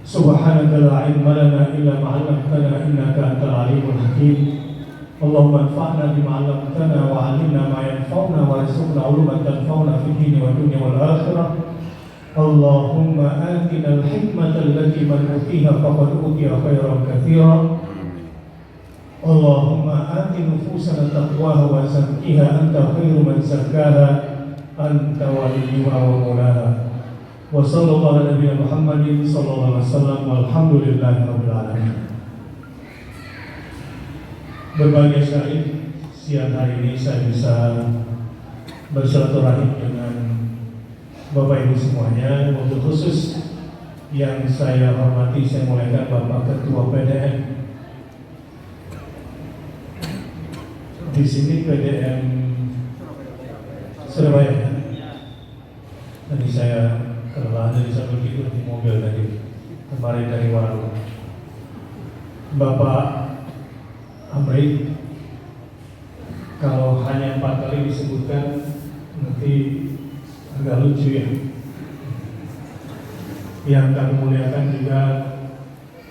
Subhanaka la ilma lana illa ma 'allamtana innaka antal alimul hakim. Allahumma anfa'na bima 'allamtana wa 'allimna ma yanfa'una warzuqna 'uluman tanfa'una fid dini wad dunya wal akhirah. Allahumma atina al-hikmata allati man utiha faqad utiya khairan katsiran. Allahumma ati nufusana taqwaha wa zakkiha anta khairu man zakkaha anta waliyuha wa maulaha. Wa sallallahu ala nabiyina Muhammadin sallallahu alaihi wasallam walhamdulillahi rabbil alamin. Berbahagia sekali siang hari ini saya bisa bersilaturahim dengan Bapak Ibu semuanya. Untuk khusus yang saya hormati, saya muliakan Bapak Ketua PDM. Di sini PDM Surabaya. Tadi saya kelelahan dari sambil tidur di mobil tadi kemarin dari Waru. Bapak Amri, kalau hanya 4 kali disebutkan nanti agak lucu ya. Yang kami muliakan juga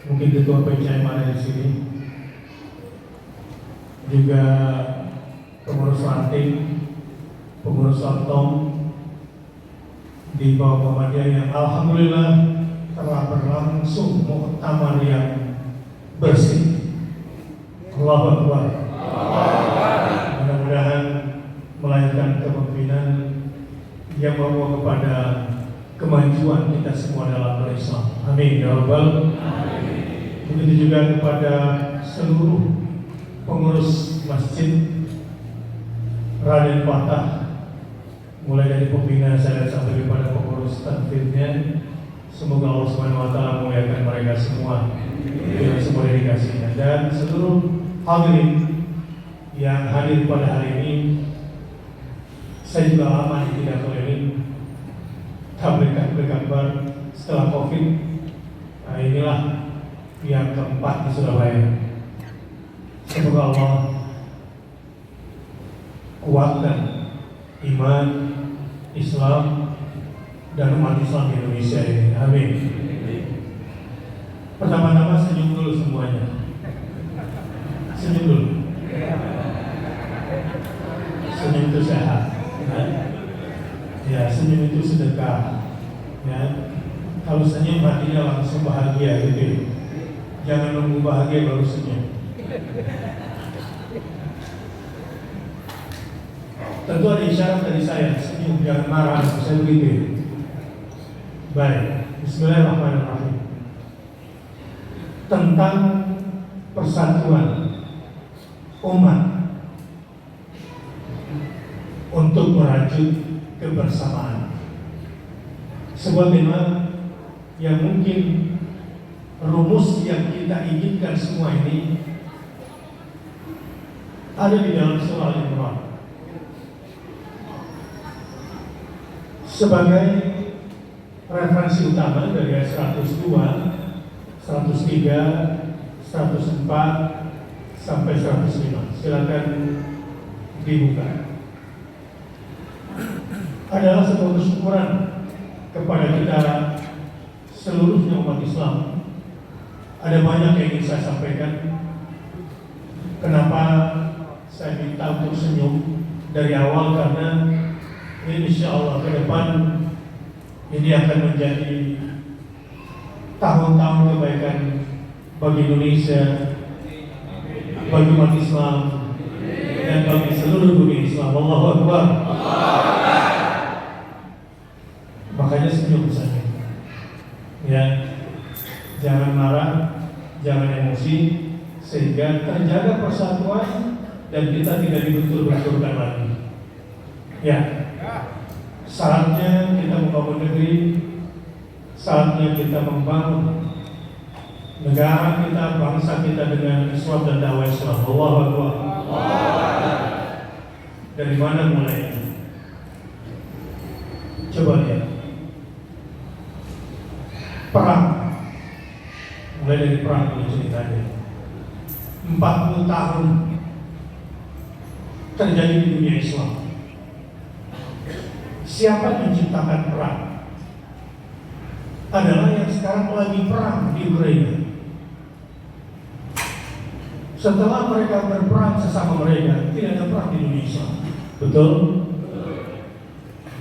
mungkin Ketua PCM ada di sini, juga pengurus ranting, pengurus Ortom di bawah Muhammadiyah yang alhamdulillah telah berlangsung muktamar yang bersih. Allahu Akbar. Mudah-mudahan melahirkan kepemimpinan yang membawa kepada kemajuan kita semua dalam berislam. Amin ya rabbal alamin. Begitu juga kepada seluruh pengurus masjid Raden Patah, mulai dari pembina saya sampai kepada pengurus tanfidnya. Semoga Allah Subhanahu wa taala memuliakan mereka semua dengan semua dedikasinya, dan seluruh hadirin yang hadir pada hari ini. Saya juga lama tidak keliling tabligh akbar setelah Covid. Nah, inilah yang keempat di Surabaya. Semoga Allah kuatkan iman, Islam, dan umat Islam di Indonesia ini. Amin. Pertama-tama senyum dulu semuanya. Senyum dulu. Senyum itu sehat. Ya, senyum itu sedekah. Ya, kalau senyum hatinya langsung bahagia gitu. Jangan nunggu bahagia baru senyum. Tentu ada isyarat dari saya, senyum, jangan marah, saya begitu. Baik, bismillahirrahmanirrahim. Tentang persatuan umat untuk merajut kebersamaan. Sebuah tema yang mungkin rumus yang kita inginkan semua ini ada di dalam surah Al-Imran. Sebagai referensi utama dari ayat 102, 103, 104 sampai 105. Silakan dibuka. Adalah sebuah kesyukuran kepada kita seluruhnya umat Islam. Ada banyak yang ingin saya sampaikan. Kenapa saya minta untuk senyum dari awal? Karena insya Allah ke depan ini akan menjadi tahun-tahun kebaikan bagi Indonesia, bagi umat Islam, dan bagi seluruh dunia Islam. Allahu Akbar. Makanya senyum saja. Ya, jangan marah, jangan emosi, sehingga terjaga persatuan dan kita tidak dibentur-benturkan lagi. Ya, saatnya kita membangun negeri, saatnya kita membangun negara kita, bangsa kita dengan Islam dan dakwah Islam. Allahu Akbar. Dari mana mulainya? Coba lihat. Perang. Mulai dari perang ini ceritanya. 40 tahun terjadi di dunia Islam. Siapa yang menciptakan perang? Adalah yang sekarang lagi perang. Ukraina. Setelah mereka berperang sesama mereka, tidak ada perang di Indonesia. Betul?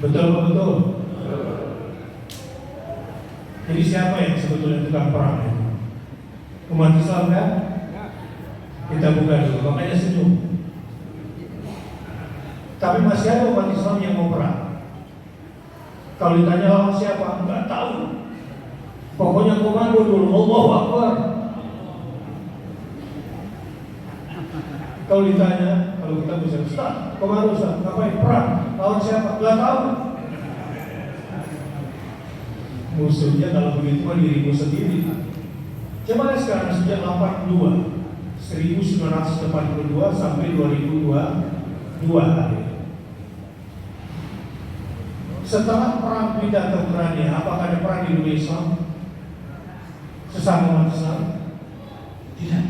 Betul? Betul? Jadi siapa yang sebetulnya tukang perang itu? Umat Islam kan? Kita buka dulu, makanya senyum. Tapi masih ada umat Islam yang mau perang. Kalau ditanya lawan siapa? Enggak tahu. Pokoknya komando dulu, Allahu Akbar. Kalau ditanya, kalau kita bisa, Ustaz, komando Ustaz, ngapain perang? Lawan siapa? Enggak tahu. Musuhnya kalau begitu mah dirimu sendiri. Coba sekarang sejak 1982 sampai 2022 hari. Setelah perang pindah ke Ukraina, apakah ada perang di Indonesia? Sesama umat Islam? Tidak.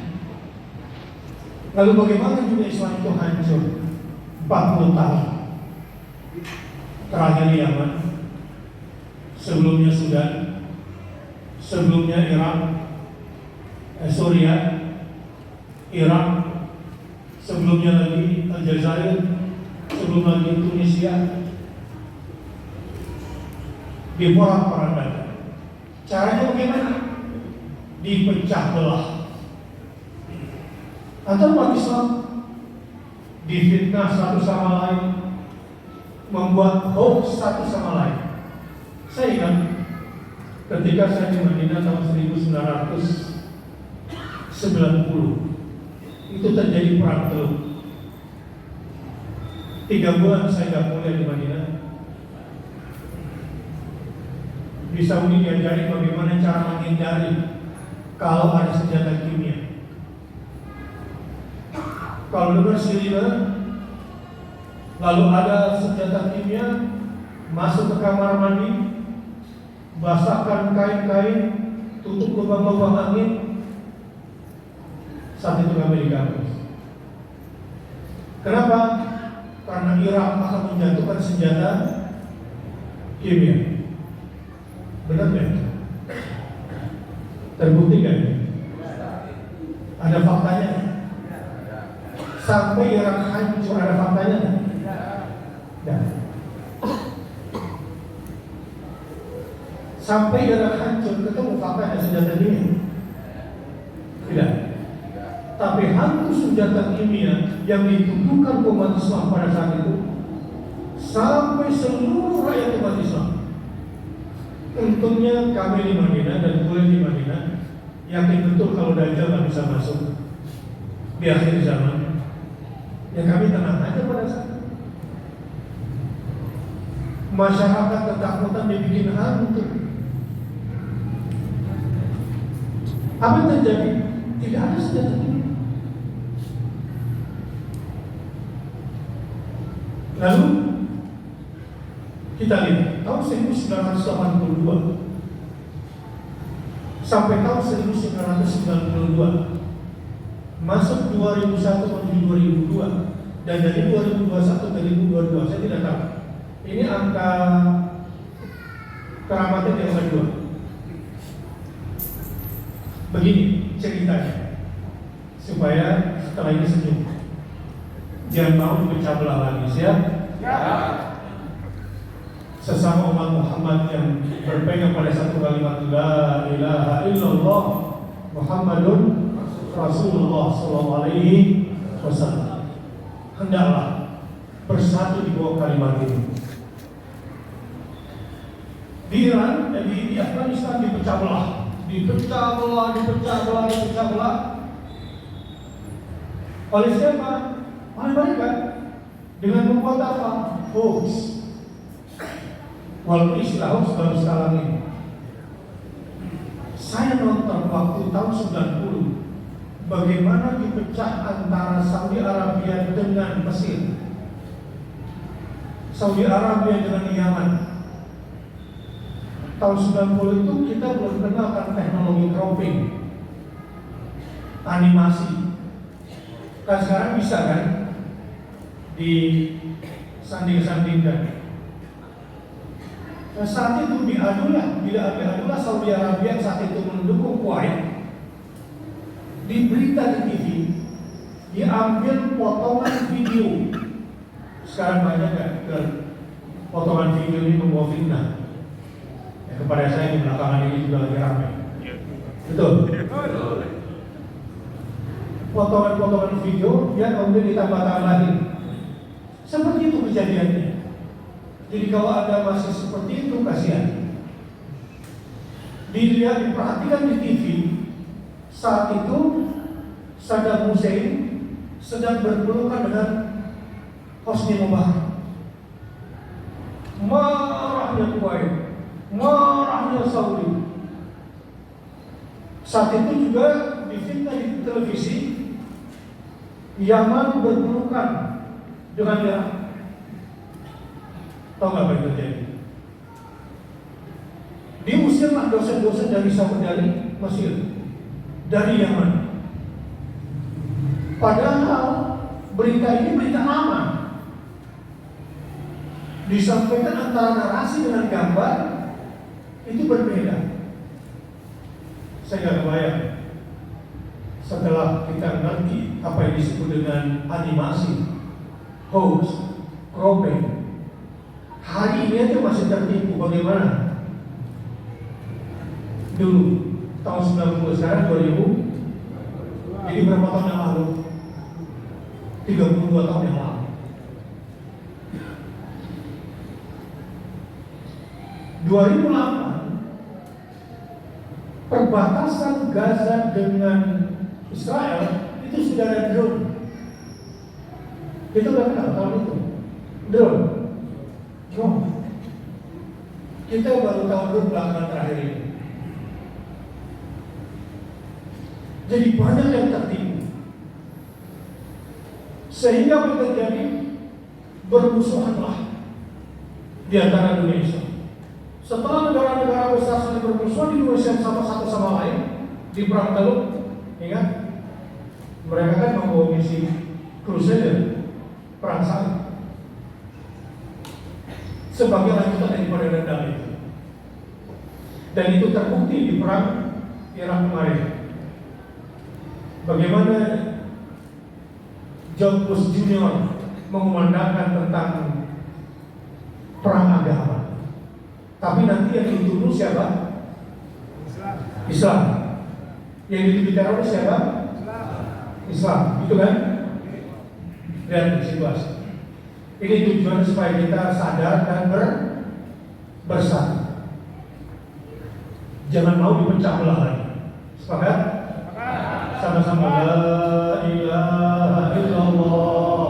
Lalu bagaimana juga Islam itu hancur 40 tahun? Terakhir Yaman, sebelumnya Sudan, sebelumnya Irak, Suriah, Irak, sebelumnya lagi Aljazair, sebelum lagi Tunisia, diporak-porandakan. Caranya bagaimana? Dipecah belah. Atau umat Islam difitnah satu sama lain, membuat hoax satu sama lain. Saya ingat ketika saya di Madinah tahun 1990, itu terjadi perang Teluk. 3 bulan saya tidak kuliah di Madinah. Di Saudi diajari bagaimana cara menghindari kalau ada senjata kimia. Kalau dengar sirine, lalu ada senjata kimia, masuk ke kamar mandi, basahkan kain-kain, tutup lubang-lubang angin. Saat itu kami di kampus. Kenapa? Karena Irak akan menjatuhkan senjata kimia. Benar ya? Terbukti kan? Ada faktanya. Sampai Irak hancur, ada faktanya. Ya. Sampai Irak hancur, ketemu faktanya senjata kimia? Tidak. Tapi hantu senjata kimia yang dituduhkan umat Islam pada saat itu sampai seluruh rakyat umat Islam. Untungnya kami di Madinah dan kuliah di Madinah yakin betul kalau Dajjal nggak bisa masuk di akhir zaman. Ya kami tenang aja pada saat itu. Masyarakat ketakutan dibikin hantu. Apa yang terjadi? Tidak ada senjata kimia. Lalu kita lihat tahun 1982 sampai tahun 1992, masuk 2001 menuju 2002, dan dari 2021 ke 2022 saya tidak tahu. Ini angka keramatnya yang kedua. Begini ceritanya, supaya setelah ini senyum. Jangan mau dipecah belah lagi, siap? Ya. Sesama umat Muhammad yang berpegang pada satu kalimat La ilaha illallah Muhammadun Rasulullah sallallahu alaihi wasallam, hendaklah bersatu di bawah kalimat ini. Di Iran dan di Afghanistan dipecah belah, dipecah belah. Oleh siapa? Oleh mereka. Dengan membuat apa? Hoax. Walaupun istilah hoax baru sekarang ini. Saya nonton waktu tahun 90 bagaimana dipecah antara Saudi Arabia dengan Mesir, Saudi Arabia dengan Yaman. Tahun 90 itu kita belum kenalkan teknologi cropping, animasi. Kan sekarang bisa kan disanding-sandingkan. Nah, saat itu diadulah Saudi Arabia saat itu mendukung Kuwait di berita di TV diambil potongan video. Sekarang banyak kan potongan video ini membawa fitnah. Ya, kepada saya di belakangan ini juga lagi ramai. Betul. Potongan-potongan video yang kemudian ditambah-tambahin. Seperti itu kejadiannya. Jadi kalau ada masih seperti itu, kasihan. Dilihat, diperhatikan di TV. Saat itu Saddam Hussein sedang berpelukan dengan Hosni Mubarak. Marahnya Kuwait, marahnya Saudi. Saat itu juga difitnah di televisi, Yaman berpelukan dengan Irak. Tahu nggak apa yang terjadi? Diusirlah dosen-dosen dari Saudi, dari Mesir, dari Yaman. Padahal berita ini berita lama. Disampaikan antara narasi dengan gambar itu berbeda. Saya nggak kebayang. Setelah kita ngerti apa yang disebut dengan animasi, hoax, cropping, hari ini aja masih tertipu. Bagaimana? Dulu tahun 90, sekarang 2000. Jadi berapa tahun yang lalu? 32 tahun yang lalu. 2008, perbatasan Gaza dengan Israel itu sudah ada drone. Itu udah kenal tahun itu. Drone. Kita baru tahu drone belakangan terakhir ini. Jadi banyak yang tertipu. Sehingga apa yang terjadi? Bermusuhanlah di antara Indonesia. Setelah negara-negara besar saling bermusuhan, Indonesia sama satu sama lain di Perang Teluk, ingat? Mereka kan membawa misi Crusader, perang salib, sebagai lanjutan daripada dendam itu. Dan itu terbukti di perang Irak kemarin. Bagaimana George Bush Junior mengumandangkan tentang perang agama. Tapi nanti yang dituduh siapa? Islam. Yang dituduh teroris siapa? Islam. Itu kan? Lihat situasi. Ini tujuan supaya kita sadar dan bersatu. Jangan mau dipecah belah lagi. Sepakat? Sama-sama. La ilaha illallah.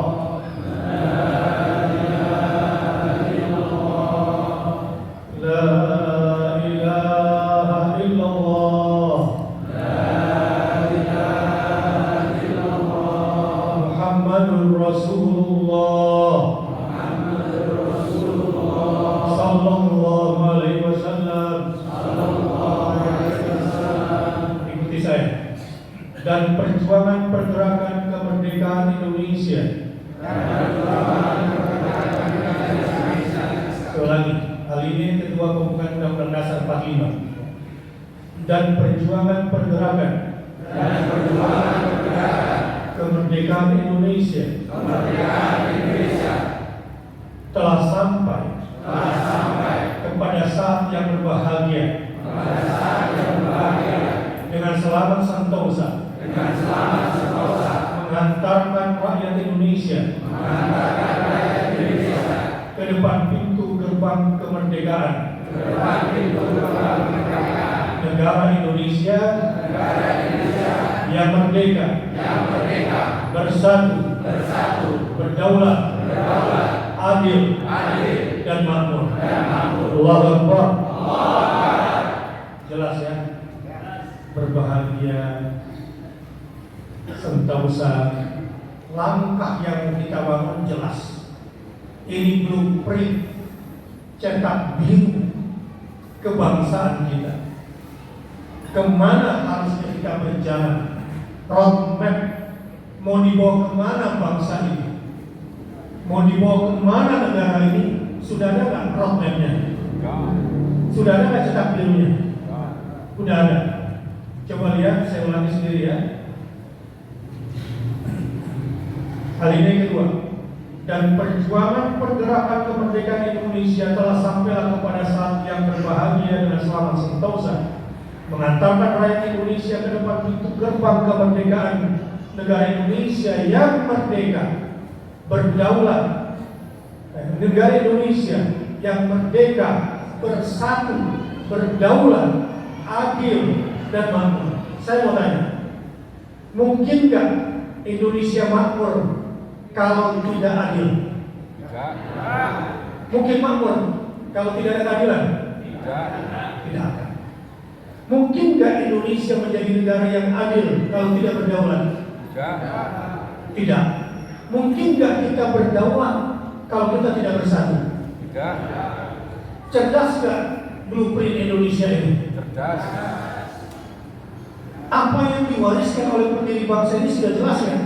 Dan perjuangan pergerakan kemerdekaan Indonesia. Ulangi, hal ini kedua pembukaan Undang-Undang Dasar 45. Dan perjuangan pergerakan kemerdekaan Indonesia telah sampai kepada saat yang berbahagia dengan selamat sentosa mengantarkan rakyat Indonesia ke depan pintu gerbang kemerdekaan negara Indonesia yang merdeka, bersatu, berdaulat, adil, dan makmur. Allahu Akbar. Jelas ya? Berbahagia, sentosa, langkah yang kita bangun jelas. Ini blueprint cetak biru kebangsaan kita. Kemana harusnya kita berjalan? Roadmap mau dibawa kemana bangsa ini? Mau dibawa kemana negara ini? Sudah ada nggak roadmapnya? Sudah ada nggak cetak birunya? Sudah ada. Coba lihat, saya ulangi sendiri ya. Hal ini yang kedua. Dan perjuangan pergerakan kemerdekaan Indonesia telah sampailah kepada saat yang berbahagia dan selamat sentosa, mengantarkan rakyat Indonesia ke depan pintu gerbang kemerdekaan negara Indonesia yang merdeka, berdaulat, negara Indonesia yang merdeka, bersatu, berdaulat, adil, dan makmur. Saya mau tanya, mungkinkah Indonesia makmur kalau tidak adil? Mungkin makmur kalau tidak ada keadilan? Tidak akan. Mungkinkah Indonesia menjadi negara yang adil kalau tidak berdaulat? Tidak. Mungkinkah kita berdaulat kalau kita tidak bersatu? Cerdaskah blueprint Indonesia ini? Cerdas. Apa yang diwariskan oleh pendiri bangsa ini sudah jelas kan?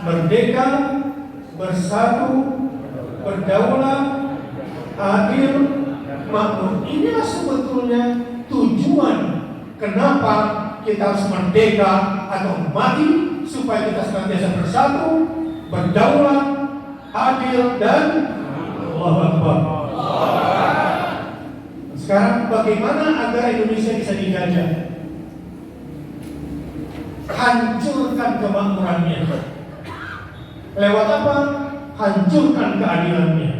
Merdeka, bersatu, berdaulat, adil, makmur. Inilah sebetulnya tujuan kenapa kita harus merdeka atau mati, supaya kita senantiasa bersatu, berdaulat, adil, dan Allahu Akbar. Sekarang bagaimana agar Indonesia bisa dijajah? Hancurkan kemakmurannya. Lewat apa? Hancurkan keadilannya.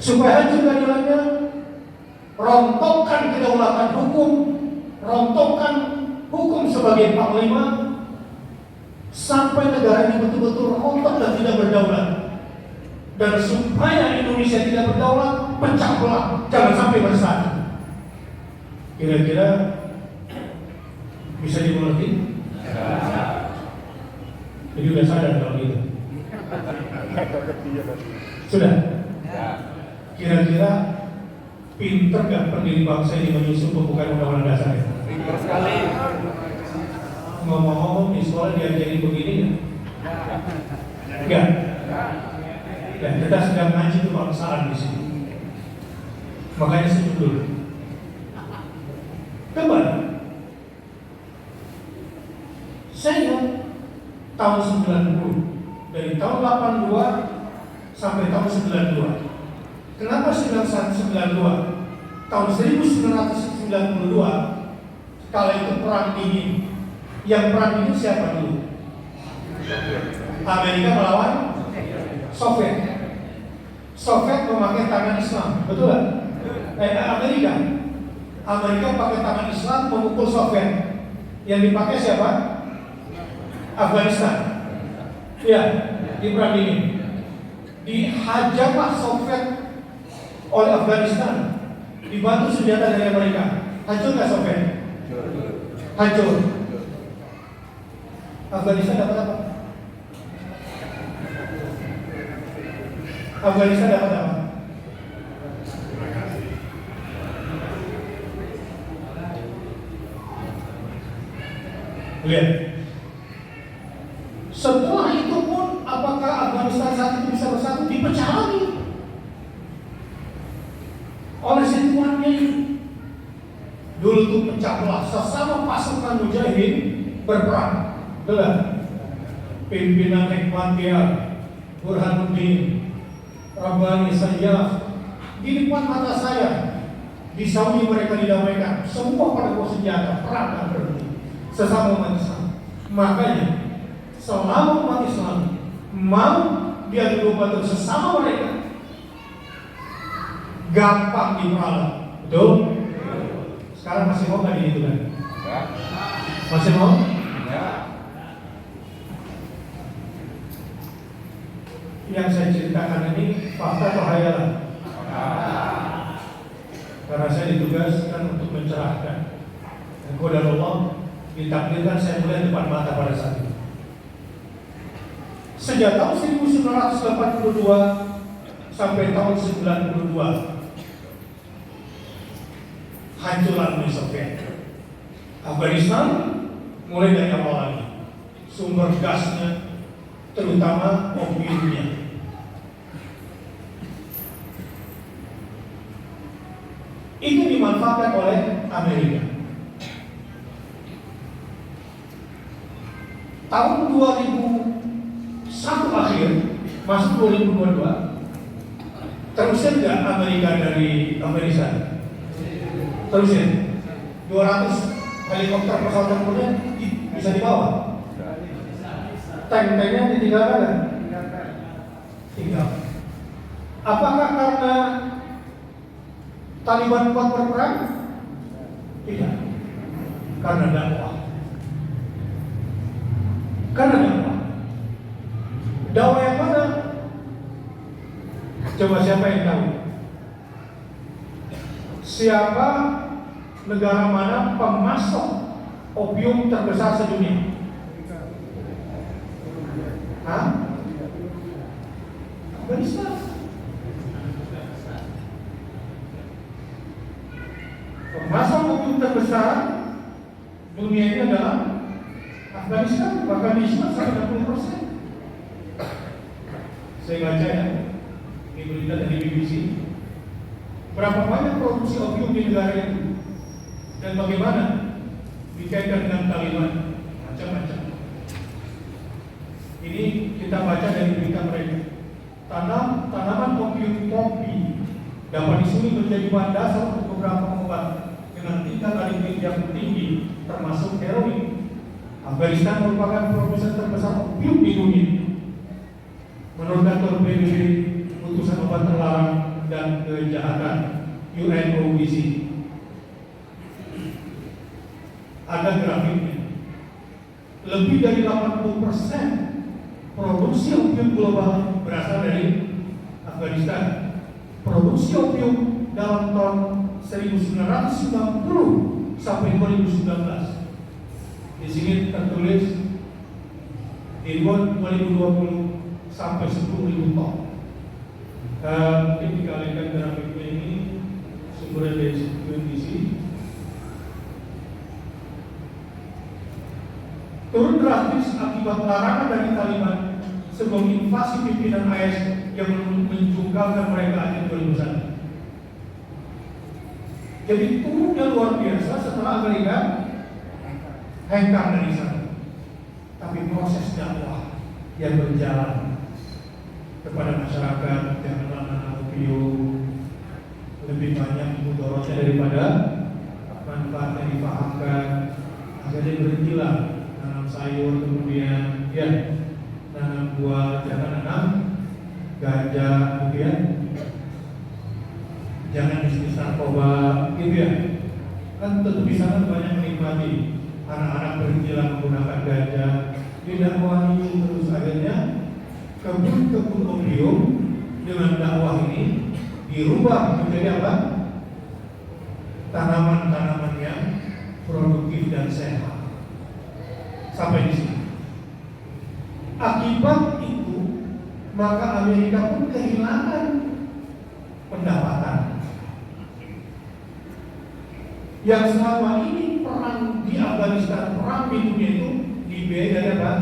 Supaya hancur keadilannya, rontokkan kedaulatan hukum, rontokkan hukum sebagai panglima, sampai negara ini betul-betul rontok dan tidak berdaulat. Dan supaya Indonesia tidak berdaulat, pecah belah, jangan sampai bersatu. Kira-kira bisa dimengerti? Jadi udah sadar kalau gitu. Sudah? Kira-kira pinter gak pendiri bangsa ini menyusun pembukaan undang-undang dasar? Pinter sekali. Ngomong-ngomong di sekolah diajari begini nggak? Enggak. Dan kita sedang ngaji kebangsaan di sini. Makanya senyum dulu. Kembali. Saya tahun 90, dari tahun 82 sampai tahun 92. Kenapa 1992? Tahun 1992, kala itu perang dingin. Yang perang dingin siapa dulu? Amerika melawan Soviet. Soviet memakai tangan Islam, betul kan? Amerika pakai tangan Islam memukul Soviet. Yang dipakai siapa? Afghanistan. Ya, di perang dingin. Dihajarlah Soviet oleh Afghanistan, dibantu senjata dari Amerika. Hancur nggak Soviet? Hancur. Afghanistan dapat apa? Afghanistan dapat apa? Lihat. Setelah itu pun, apakah Afghanistan saat itu bisa bersatu? Dipecah lagi oleh situannya ini. Dulu itu pecah belah, sesama pasukan mujahidin berperang. Betul. Pimpinan Hikmatiyah, Burhanuddin, Rabbani, Sayyaf, di depan mata saya, di Saudi mereka didamaikan. Semua pada bawa senjata, perang dan berhenti. Sesama umat Islam. Makanya selama umat Islam mau diadu domba dengan sesama mereka, gampang diperalat. Betul? Sekarang masih mau nggak gitu kan? Masih mau? Ya. Yang saya ceritakan ini fakta atau hayalan? Karena saya ditugaskan untuk mencerahkan. Dan qadar Allah ditakdirkan saya melihat depan mata pada saat itu. Sejak tahun 1982 sampai tahun 92, hancuran Uni Soviet. Afghanistan mulai dari awal lagi. Sumber gasnya, terutama opiumnya, itu dimanfaatkan oleh Amerika. tahun 2001 akhir masuk 2022, terusir nggak Amerika dari Afghanistan? Terusir. 200 helikopter pesawat tempurnya bisa dibawa. Tank-tanknya ditinggalkan kan? Tinggal. Apakah karena Taliban kuat berperang? Tidak. Karena dakwah. Karena dakwah. Dakwah yang mana? Coba siapa yang tahu? Siapa negara mana pemasok opium terbesar sedunia? Hah? Afghanistan. Pemasok opium terbesar dunia ini adalah Afghanistan, bahkan di Islam sampai 60%. Saya baca ya, ini berita dari BBC. Berapa banyak produksi opium di negara itu dan bagaimana dikaitkan dengan Taliban? Macam-macam. Ini kita baca dari berita mereka. Tanaman opium poppy dapat disulit menjadi bahan dasar untuk beberapa obat dengan tingkat adiktif yang tinggi, termasuk heroin. Afghanistan merupakan produsen terbesar opium di dunia. Menurut kantor PBB, putusan obat terlarang dan kejahatan UNODC. Ada grafiknya. Lebih dari 80% produksi opium global berasal dari Afghanistan. Produksi opium dalam tahun 1990 sampai 2019. Di sini tertulis di 2020 sampai 10.000 ton. Mungkin dikalikan grafiknya ini sumbernya dari UNDC. Turun drastis akibat larangan dari Taliban sebelum invasi pimpinan IS yang menjungkalkan mereka akhir 2001. Jadi turunnya luar biasa setelah Amerika hengkang dari sana. Tapi proses dakwah yang berjalan kepada masyarakat, janganlah nanam opium, lebih banyak mudorotnya daripada manfaatnya dipahamkan. Akhirnya berhentilah nanam sayur, kemudian ya nanam buah, jangan nanam ganja, kemudian jangan bisnis narkoba, gitu ya. Kan tentu di sana banyak menikmati. Anak-anak berhentilah menggunakan ganja, tidak wangi, terus akhirnya kebun-kebun opium dengan dakwah ini dirubah menjadi apa? Tanaman-tanaman yang produktif dan sehat. Sampai di sini. Akibat itu, maka Amerika pun kehilangan pendapatan. Yang selama ini perang di Afghanistan, perang di dunia itu dibiayai dari apa?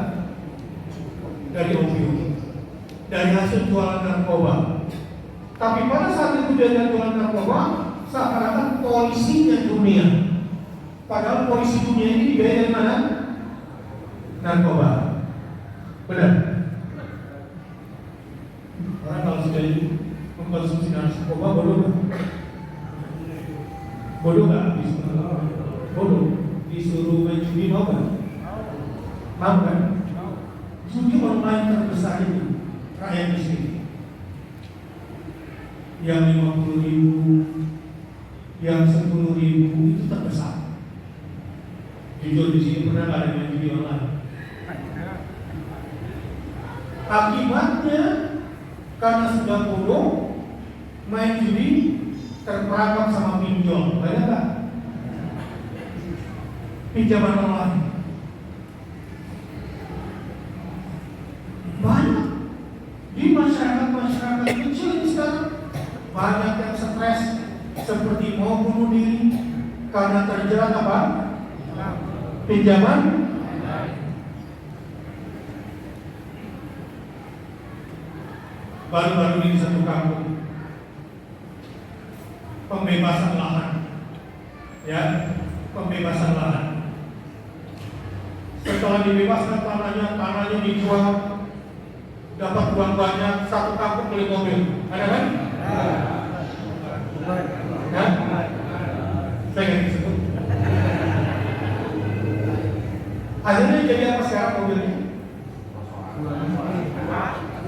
Dari opium, dari hasil jualan narkoba. Tapi pada saat itu dia jualan narkoba, seakan-akan polisinya dunia. Padahal polisi dunia ini dibiayai dari mana? Narkoba. Benar? Karena kalau sudah mengkonsumsi narkoba, bodoh nggak? Bodoh nggak? Bodoh. Disuruh main judi mau nggak? Mau kan? Judi online terbesar itu rakyat miskin. Yang 50.000, yang 10.000 itu terbesar. Jujur di sini pernah nggak ada main judi online? Akibatnya karena sudah bodoh, main judi terperangkap sama pinjol, banyak nggak? Pinjaman online banyak di masyarakat kecil ini sekarang. Banyak yang stres seperti mau bunuh diri karena terjerat apa? Pinjaman. Baru-baru ini satu kampung pembebasan lahan, ya, pembebasan lahan. Setelah misalnya dibebaskan tanahnya dijual, dapat uang banyak, satu kampung beli mobil, ada kan? Nah, saya nggak disebut. Akhirnya jadi apa sekarang mobilnya?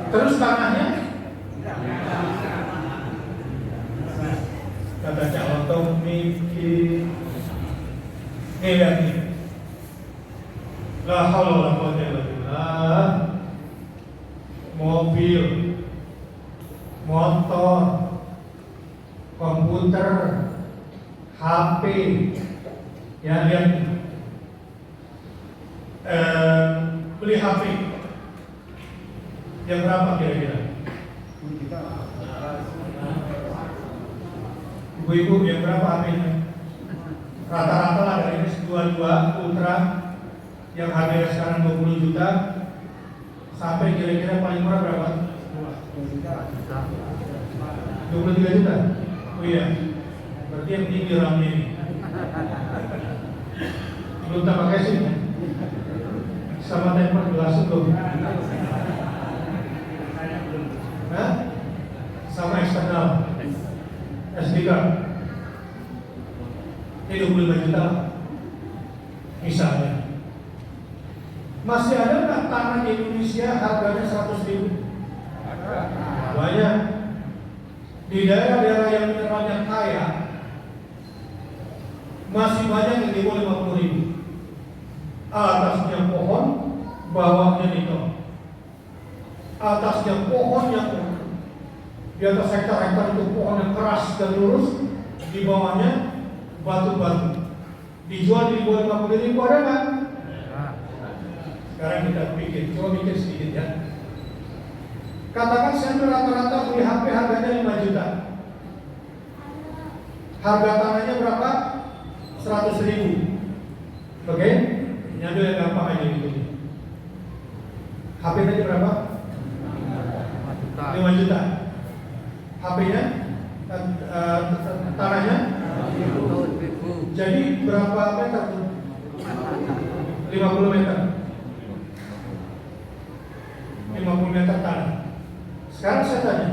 Terus tanahnya? Kata Cak Lontong mikir, lihat nih. La haula wala quwwata illa billah. Mobil, motor, komputer, HP, ya lihat beli HP yang berapa kira-kira? Ibu-ibu yang berapa HP-nya? Rata-rata lah dari S22 Ultra yang harganya sekarang 20 juta sampai kira-kira paling murah berapa? 23 juta? Oh iya, berarti yang tinggi RAM-nya ini belum tak pakai SIM sama temper jelasin belum? Hah? Sama eksternal SD card ini 25 juta misalnya. Masih ada nggak tanah di Indonesia harganya 100 ribu? Banyak. Di daerah-daerah yang mineralnya kaya masih banyak yang di bawah 50 ribu. Atasnya pohon, bawahnya nikel. Atasnya pohon yang di atas hektar-hektar itu pohon yang keras dan lurus, di bawahnya batu-batu. Dijual di bawah 50 ribu ada nggak? Sekarang kita pikir, coba pikir sedikit ya. Katakan saya rata-rata beli HP harganya 5 juta. Harga tanahnya berapa? 100 ribu. Oke? Nyambil yang gampang aja gitu. HP tadi berapa? 5 juta. HP-nya? Tanahnya? Jadi berapa meter? 50 meter. 50 meter tanah. Sekarang saya tanya,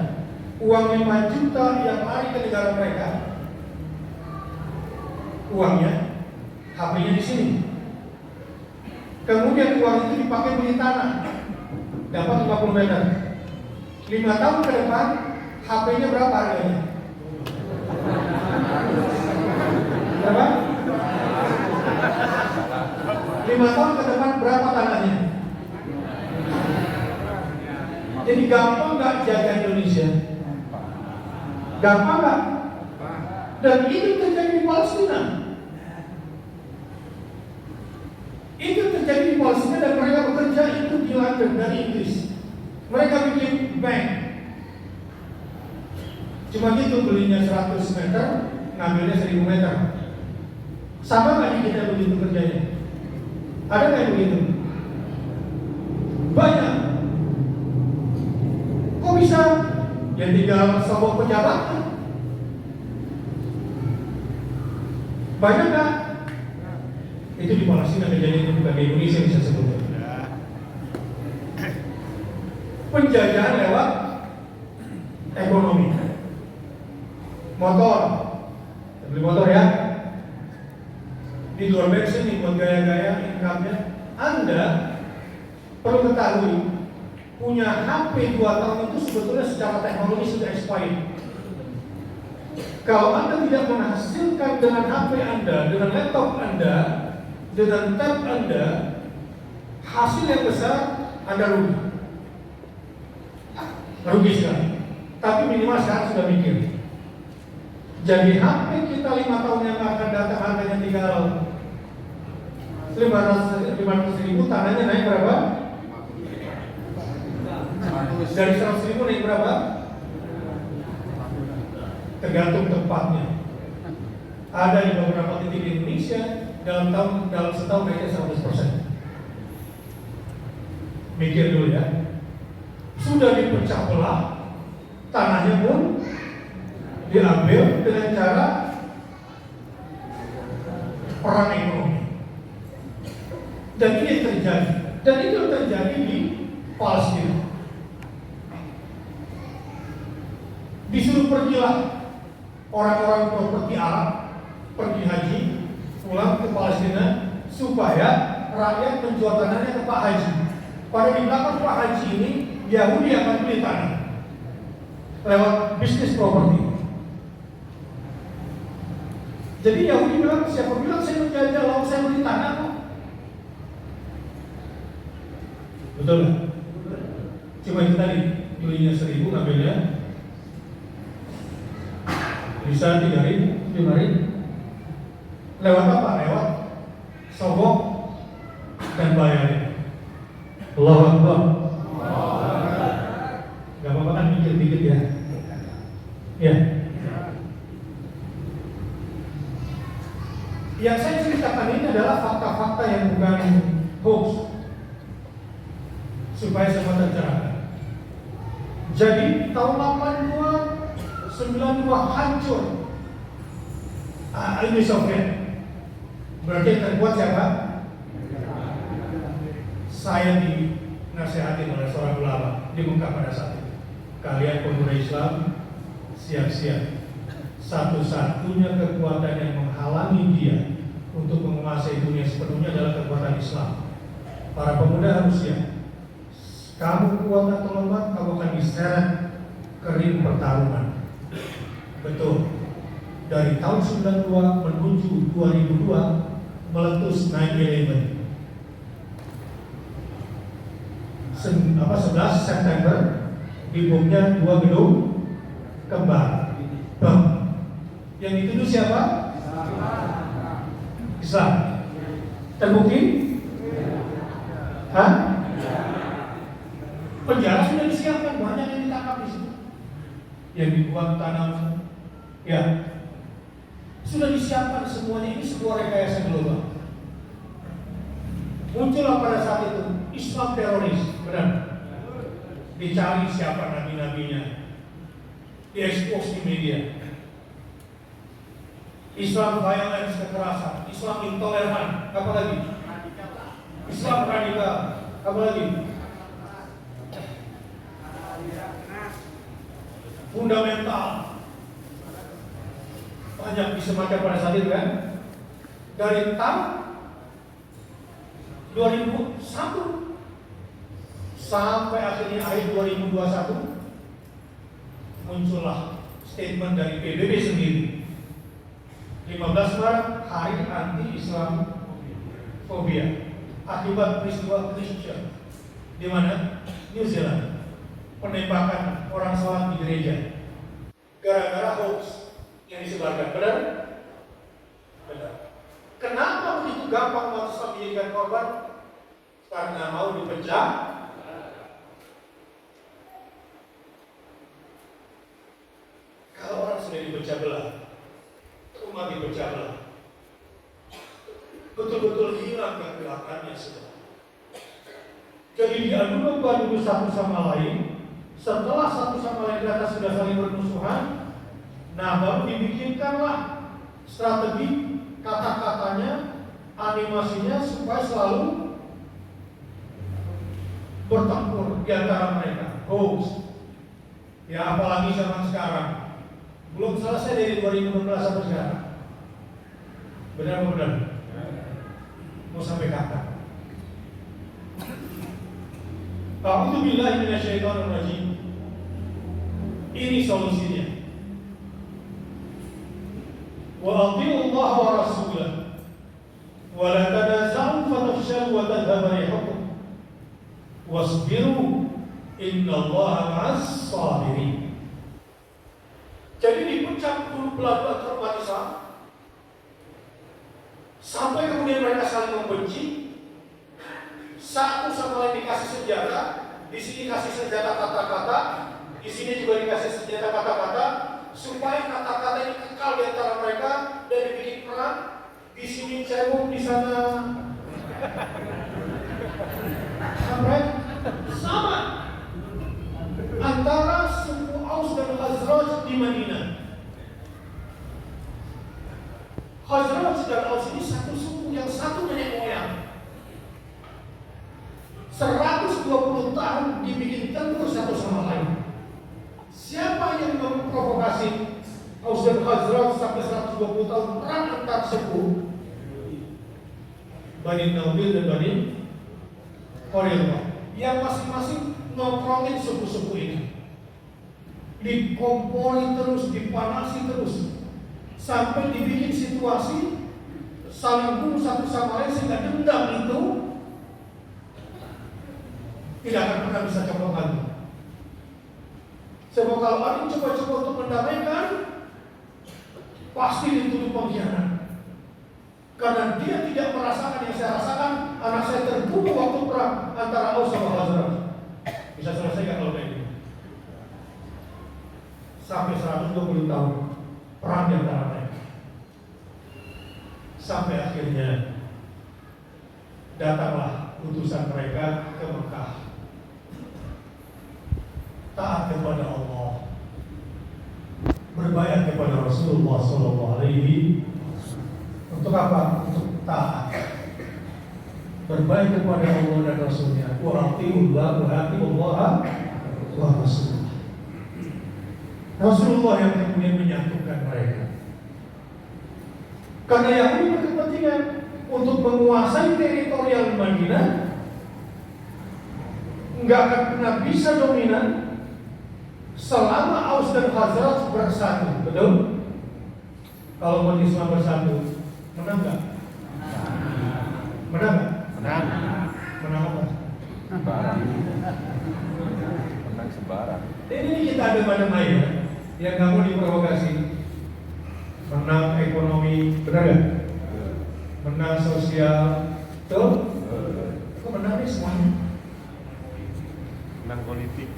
uang 5 juta yang lari ke negara mereka, uangnya, HP-nya di sini. Kemudian uang itu dipakai beli tanah, dapat 50 meter. 5 tahun ke depan, HP-nya berapa harganya? Berapa? 5 tahun ke depan berapa tanahnya? Jadi gampang nggak jaga Indonesia? Gampang nggak? Dan itu terjadi di Palestina. Itu terjadi di Palestina dan mereka bekerja itu di London dari Inggris. Mereka bikin bank. Cuma gitu belinya 100 meter, ngambilnya 1000 meter. Sama nggak kita begitu kerjanya? Ada nggak yang begitu? Banyak. Kok bisa? Ya tinggal sebuah pejabat. Banyak nggak? Itu di Palestina kejadian itu, bukan di Indonesia bisa sebutnya. Penjajahan lewat ekonomi. Motor, beli motor ya. Di luar bensin nih buat gaya-gaya income-nya. Anda perlu ketahui, punya HP 2 tahun itu sebetulnya secara teknologi sudah expired. Kalau Anda tidak menghasilkan dengan HP Anda, dengan laptop Anda, dengan tab Anda, hasil yang besar, Anda rugi. Rugi sekali. Tapi minimal sekarang sudah mikir. Jadi HP kita 5 tahun yang akan datang harganya tinggal 500 ribu, tanahnya naik berapa? Dari 100 ribu naik berapa? Tergantung tempatnya. Ada di beberapa titik di Indonesia dalam setahun naiknya 100%. Mikir dulu ya. Sudah dipecah belah, tanahnya pun diambil dengan cara perang ekonomi. Dan ini yang terjadi. Dan itu yang terjadi di Palestina. Disuruh pergilah orang-orang properti Arab pergi haji pulang ke Palestina supaya rakyat menjual tanahnya ke Pak Haji. Pada di belakang Pak Haji ini Yahudi akan beli tanah lewat bisnis properti. Jadi Yahudi bilang, siapa bilang saya menjajah lalu saya beli tanah kok? Betul nggak? Cuma itu tadi, belinya 1.000 ngambilnya bisa 3.000, 5.000. Lewat apa? Lewat sogok dan bayar. Allahu Akbar. Gak apa-apa kan dikit-dikit ya. Ya. Yang saya ceritakan ini adalah fakta-fakta yang bukan hoax, supaya semua tercerahkan. Jadi tahun 82, 92 hancur Uni Soviet. Berarti yang terkuat siapa? Saya dinasihati oleh seorang ulama di Mekah pada saat itu. Kalian pemuda Islam, siap-siap. Satu-satunya kekuatan yang menghalangi dia untuk menguasai dunia sepenuhnya adalah kekuatan Islam. Para pemuda harus siap. Kamu kuat atau lemah, kamu akan diseret ke ring pertarungan. Betul. Dari tahun 92 menuju 2002 meletus 9/11. 11 September dibomnya 2 gedung kembar. Bang. Yang dituduh siapa? Islam. Terbukti? Hah? Penjara sudah disiapkan, banyak yang ditangkap di situ. Yang dibuat tanah, ya, sudah disiapkan semuanya. Ini sebuah rekayasa global. Muncullah pada saat itu Islam teroris, benar? Dicari siapa nabi-nabinya, diekspos di media. Islam violence, kekerasan, Islam intoleran, apa lagi? Islam radikal, apa lagi? Fundamental. Banyak disematkan pada saat itu kan? Dari tahun 2001 sampai akhirnya akhir 2021 muncullah statement dari PBB sendiri. 15 Maret hari anti-Islam fobia akibat peristiwa Christchurch di mana? New Zealand. Penembakan orang sholat di gereja gara-gara hoax yang disebarkan. Benar? Benar. Kenapa begitu gampang umat Islam dijadikan korban? Karena mau dipecah. Kalau orang sudah dipecah belah, umat dipecah belah, betul-betul hilang kegelapannya sudah. Jadi diadu domba dulu satu sama lain. Setelah satu sama lain kata sudah saling bermusuhan, nah baru dibikinkanlah strategi kata-katanya, animasinya supaya selalu bertempur di antara mereka. Hoax. Ya apalagi zaman sekarang. Belum selesai dari 2016 sampai sekarang. Benar-benar. Mau sampai kapan? A'udzubillahi minasyaitonir rajim. Ini solusinya. Wa athi'u Allah wa rasulah wa la tanaza'u fatafshalu wa tadhhabu rihukum wasbiru innallaha ma'as sabirin. Jadi dipecah dulu belah-belah umat Islam sampai kemudian mereka saling membenci. Satu sama lain dikasih senjata, di sini kasih senjata kata-kata, di sini juga dikasih senjata kata-kata, supaya kata-kata ini kekal di antara mereka dan dibikin perang. Di sini cebong, di sana sampai sama antara suku Aus dan Khazraj di Madinah. Khazraj dan Aus ini satu suku yang satu nenek moyang. Khazraj sampai 120 tahun perang antar suku Bani Nabil dan Bani Quraizah yang masing-masing nongkrongin suku-suku ini, dikompori terus, dipanasi terus, sampai dibikin situasi saling bunuh satu sama lain sehingga dendam itu tidak akan pernah bisa coba lagi. Sebab kalau ada yang coba-coba untuk mendamaikan, pasti dituduh pengkhianat. Karena dia tidak merasakan yang saya rasakan, anak saya terbunuh waktu perang antara Aus sama Khazraj. Bisa selesai nggak kalau kayak gini? Sampai 120 tahun perang di antara mereka. Sampai akhirnya datanglah utusan mereka ke Mekah. Taat kepada Allah, berbayat kepada Rasulullah SAW. Untuk apa? Untuk taat, berbayat kepada Allah dan Rasulnya. Wa atiullah wa atiullah wa Rasulullah. Rasulullah yang kemudian menyatukan mereka. Karena Yahudi berkepentingan untuk menguasai teritorial Madinah, nggak akan pernah bisa dominan selama Aus dan Khazraj bersatu. Betul? Kalau umat Islam bersatu, menang nggak? Menang nggak? Menang. Menang apa? Sebarang. Menang sebarang. Ini kita ada pada Maya yang nggak mau diprovokasi. Menang ekonomi, benar nggak? Menang sosial, tuh? Kok menang nih semuanya? Menang politik.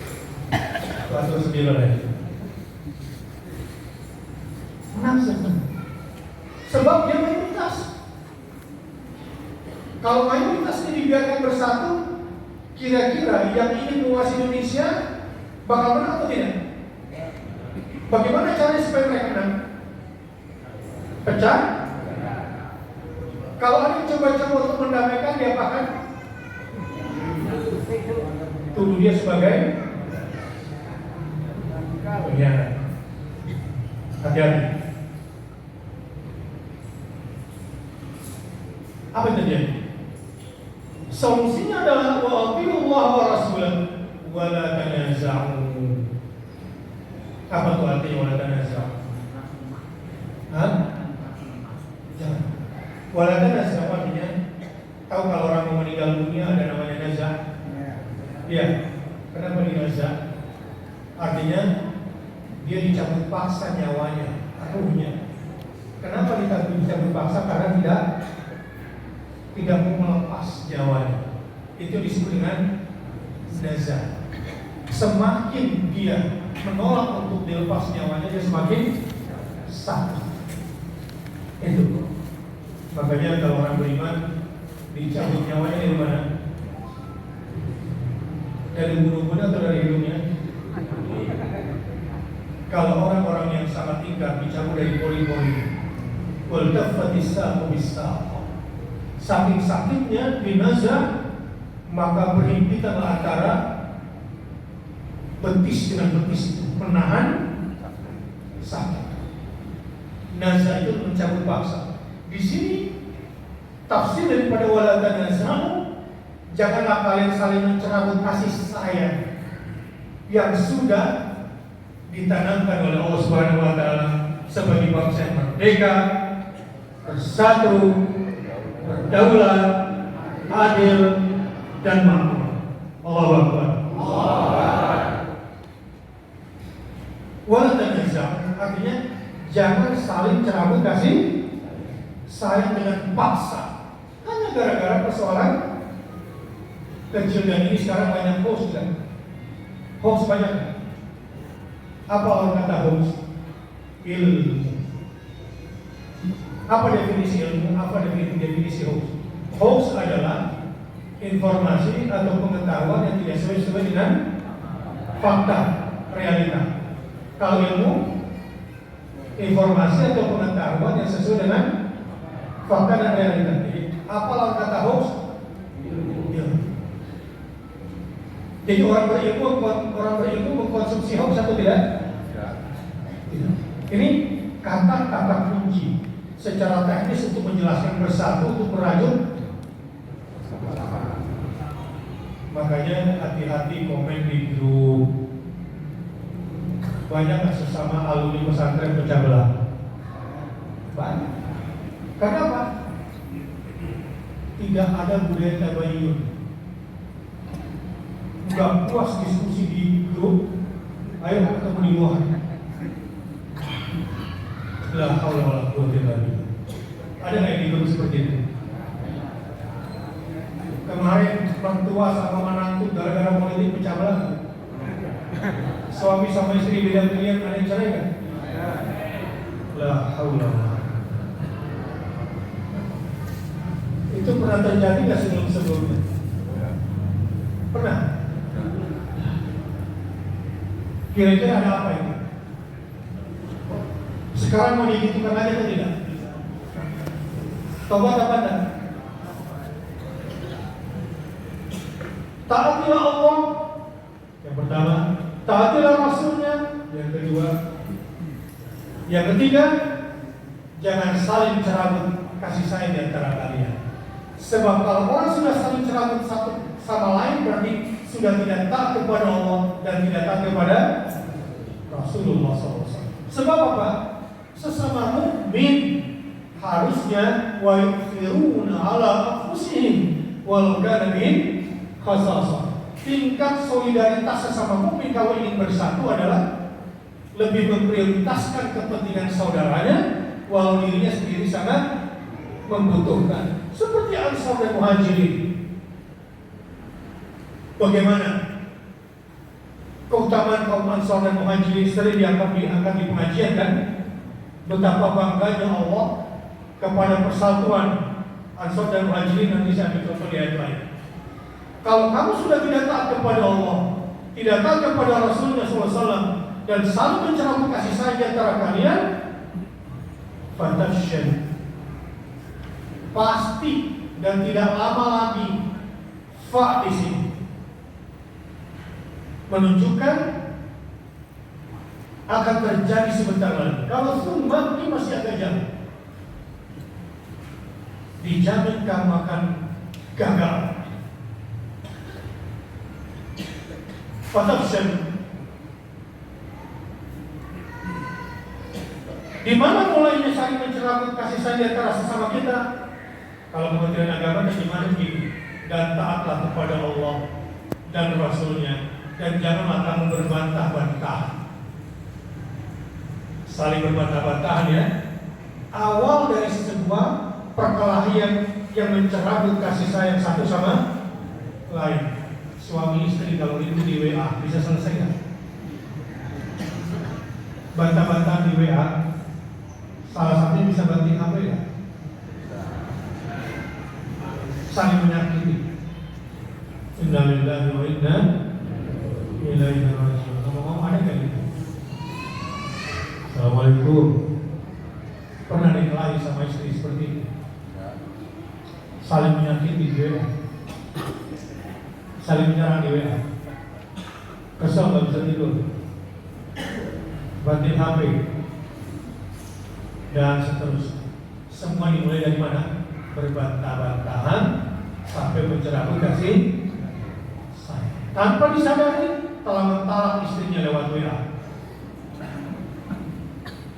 Pasal 9 aja. Menang semuanya. Sebab dia mayoritas. Kalau mayoritas ini dibiarkan bersatu, kira-kira yang ingin menguasai Indonesia bakal menang atau tidak? Bagaimana caranya supaya mereka menang? Pecah? Kalau ada yang coba-coba untuk mendamaikan, diapakan? Tuduh dia sebagai pengkhianat. Hati-hati. Apa yang terjadi? Solusinya adalah wa atiullah wa rasulah wa la tanaza'u. Apa itu artinya wa la tanaza'u? Hah? Jangan. Wa la tanaza'u artinya, tahu kalau orang mau meninggal dunia ada namanya nazar? Iya. Kenapa dinazar? Artinya dia dicabut paksa nyawanya, ruhnya. Kenapa dicabut paksa? Karena tidak mau melepas nyawanya. Itu disebut dengan nazar. Semakin dia menolak untuk dilepas nyawanya, dia semakin sakit. Itu. Makanya kalau orang beriman dicabut nyawanya dari mana? Dari bunuh-bunuh atau dari hidungnya? Kalau orang-orang yang sangat ingkar dicabut dari pori-pori. Wal taffatis saqu bis-saq. Saking sakitnya dinazar, maka berhimpitanlah antara betis dengan betis itu, menahan sakit. Nazar itu mencabut paksa. Di sini tafsir daripada wala tanaza'u, janganlah kalian saling mencerabut kasih sayang yang sudah ditanamkan oleh Allah Subhanahu wa taala sebagai bangsa yang merdeka, bersatu, berdaulat, adil dan makmur. Allahu Akbar. Wala tanaza'u artinya jangan saling cerabut kasih sayang dengan paksa hanya gara-gara persoalan kecil. Dan ini sekarang banyak hoax kan? Hoax banyak. Apa orang kata hoax? Ilmu. Apa definisi ilmu? Apa definisi hoax? Hoax adalah informasi atau pengetahuan yang tidak sesuai dengan fakta, realita. Kalau ilmu, informasi atau pengetahuan yang sesuai dengan fakta dan realita. Jadi, apa lawan kata hoax? Ilmu. Jadi orang berilmu mengkonsumsi hoax atau tidak? Tidak. Ini kata-kata kunci secara teknis untuk menjelaskan bersatu untuk merajut. Makanya hati-hati komen di grup. Banyak sesama alumni pesantren pecah belah. Banyak. Karena apa? Tidak ada budaya tabayun. Gak puas diskusi di grup, ayo ketemu di luar. La haula wala quwwata illa billah. Ada nggak yang di grup seperti itu? Kemarin mertua sama menantu gara-gara politik pecah belah. Suami sama istri beda pilihan, ada yang cerai kan? La haula. Itu pernah terjadi nggak sebelumnya? Pernah? Kira-kira ada apa ini? Sekarang mau digitukan lagi atau tidak? Tobat apa enggak? Taatilah Allah. Yang pertama, taatilah Rasulnya. Yang kedua, yang ketiga, jangan saling cerabut kasih sayang di antara kalian. Sebab kalau orang sudah saling cerabut satu sama lain, berarti sudah tidak taat kepada Allah dan tidak taat kepada Rasulullah SAW. Sebab apa? Sesama mukmin harusnya wa yufiruna ala anfusihim walau kana min khasasah. Tingkat solidaritas sesama mukmin kalau ingin bersatu adalah lebih memprioritaskan kepentingan saudaranya walau dirinya sendiri sangat membutuhkan. Seperti Ansar dan Muhajirin. Bagaimana keutamaan kaum Ansar dan Muhajirin sering diangkat di pengajian kan? Betapa bangganya Allah kepada persatuan Ansar dan Muhajirin. Nanti saya ambil contoh di ayat lain. Kalau kamu sudah tidak taat kepada Allah, tidak taat kepada Rasulullah SAW, dan selalu mencerahkan kasih sayang di antara kalian, fatasyan, pasti dan tidak lama lagi fa di sini menunjukkan akan terjadi sebentar lagi. Kalau summa ini masih agak jauh, dijamin kamu akan gagal. Fatasyan. Di mana mulainya saling mencerahkan kasih sayang di antara sesama kita? Kalau Kementerian Agama dan di mana begini? Dan taatlah kepada Allah dan Rasulnya, dan janganlah kamu berbantah-bantah. Saling berbantah-bantahan ya. Awal dari sebuah perkelahian yang mencerahkan kasih sayang satu sama lain. Suami istri kalau itu di WA bisa selesai nggak? Bantah-bantahan di WA, salah satunya bisa banting HP ya? Saling menyakiti. Innalillahi wa inna ilaihi raji'un. Ngomong-ngomong ada nggak gitu? Assalamualaikum. Pernah dikelahi sama istri seperti itu? Saling menyakiti di WA, saling menyerang di WA, kesel nggak bisa tidur, banting HP, dan seterusnya. Semua dimulai dari mana? Berbantah-bantahan sampai mencerahkan kasih sayang. Tanpa disadari telah mentalak istrinya lewat WA.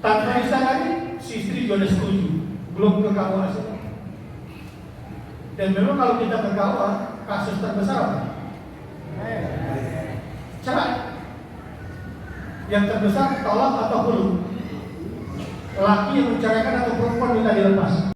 Tanpa disadari si istri juga sudah setuju, belum ke KUA. Dan memang kalau kita ke KUA, kasus terbesar apa? Cerai. Yang terbesar tolak atau hulu. Laki yang menceraikan atau perempuan minta dilepas.